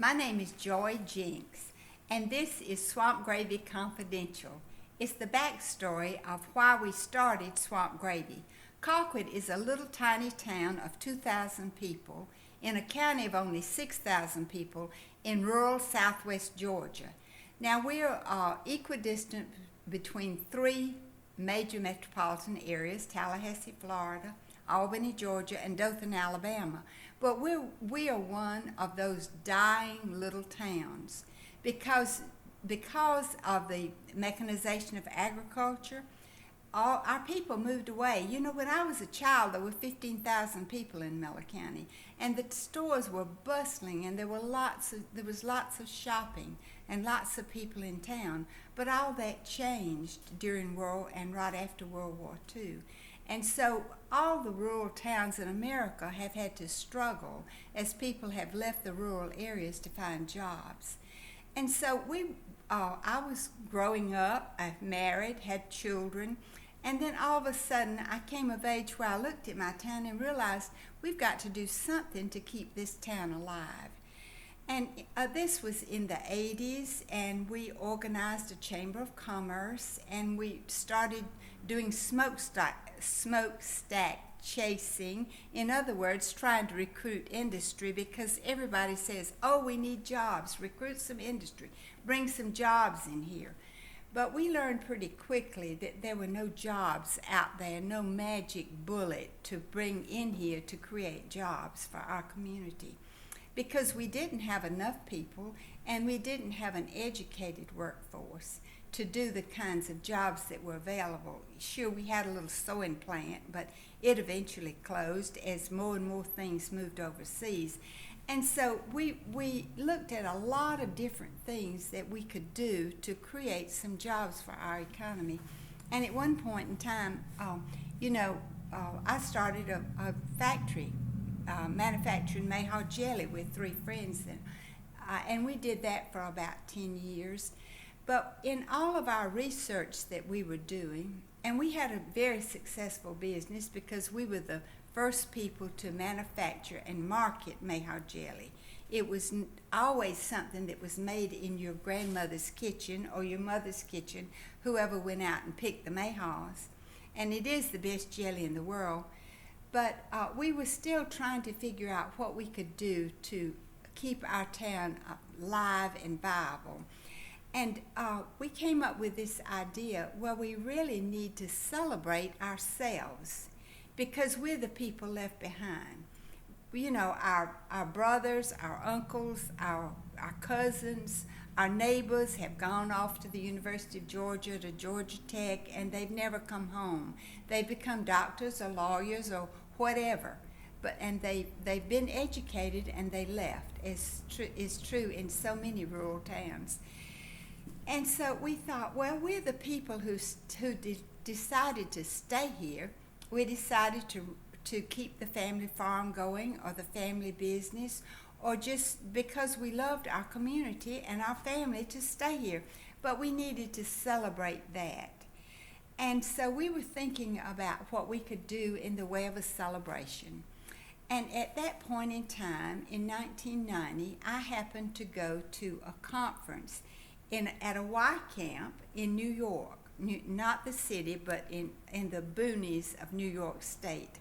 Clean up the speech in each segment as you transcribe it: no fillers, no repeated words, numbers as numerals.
My name is Joy Jinks, and this is Swamp Gravy Confidential. It's the backstory of why we started Swamp Gravy. Colquitt is a little tiny town of 2,000 people in a county of only 6,000 people in rural southwest Georgia. Now we're equidistant between three major metropolitan areas: Tallahassee, Florida, Albany, Georgia, and Dothan, Alabama. But we are one of those dying little towns because of the mechanization of agriculture. All our people moved away. You know, when I was a child, there were 15,000 people in Miller County, and the stores were bustling, and there was lots of shopping and lots of people in town. But all that changed during right after World War II. And so all the rural towns in America have had to struggle as people have left the rural areas to find jobs. And so I was growing up, I married, had children, and then all of a sudden I came of age where I looked at my town and realized we've got to do something to keep this town alive. And this was in the 80s, and we organized a Chamber of Commerce, and we started doing smokestack chasing. In other words, trying to recruit industry, because everybody says, oh, we need jobs, recruit some industry, bring some jobs in here. But we learned pretty quickly that there were no jobs out there, no magic bullet to bring in here to create jobs for our community, because we didn't have enough people and we didn't have an educated workforce to do the kinds of jobs that were available. Sure, we had a little sewing plant, but it eventually closed as more and more things moved overseas. And so we looked at a lot of different things that we could do to create some jobs for our economy. And at one point in time, I started a factory manufacturing Mayhaw jelly with three friends, and we did that for about 10 years. But in all of our research that we were doing, and we had a very successful business because we were the first people to manufacture and market Mayhaw jelly. It was always something that was made in your grandmother's kitchen or your mother's kitchen, whoever went out and picked the Mayhaws. And it is the best jelly in the world. But we were still trying to figure out what we could do to keep our town alive and viable. And we came up with this idea, well, we really need to celebrate ourselves because we're the people left behind. You know, our brothers, our uncles, our cousins, our neighbors have gone off to the University of Georgia, to Georgia Tech, and they've never come home. They've become doctors or lawyers or whatever. And they've been educated and they left, as is true in so many rural towns. And so we thought, well, we're the people who decided to stay here. We decided to keep the family farm going or the family business, or just because we loved our community and our family to stay here. But we needed to celebrate that. And so we were thinking about what we could do in the way of a celebration. And at that point in time, in 1990, I happened to go to a conference at a Y camp in New York, not the city, but in the boonies of New York State.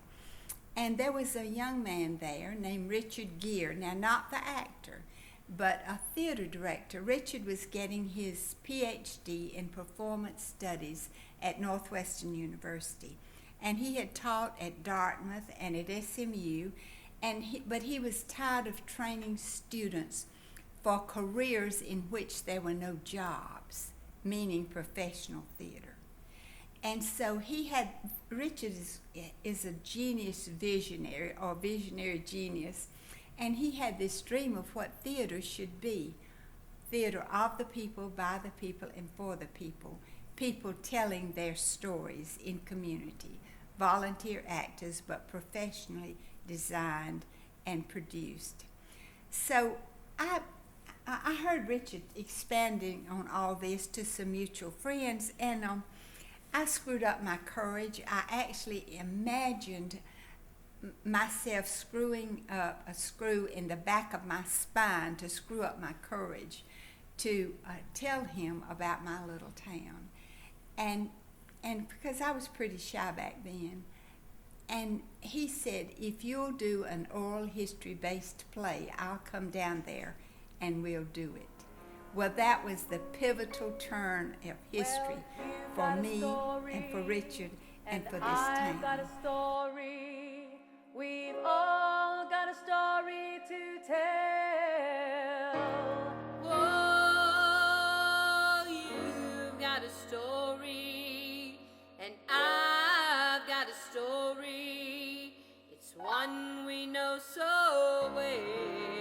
And there was a young man there named Richard Gere, now not the actor, but a theater director. Richard was getting his PhD in performance studies at Northwestern University. And he had taught at Dartmouth and at SMU, but he was tired of training students for careers in which there were no jobs, meaning professional theater. And so Richard is a genius visionary, or visionary genius, and he had this dream of what theater should be. Theater of the people, by the people, and for the people. People telling their stories in community. Volunteer actors, but professionally designed and produced. So I heard Richard expanding on all this to some mutual friends, and I screwed up my courage. I actually imagined myself screwing up a screw in the back of my spine to screw up my courage to tell him about my little town. And because I was pretty shy back then, and he said, if you'll do an oral history-based play, I'll come down there and we'll do it. Well, that was the pivotal turn of history for me and for Richard and for this town. I've got a story. We've all got a story to tell. Whoa, you've got a story, and I've got a story. It's one we know so well.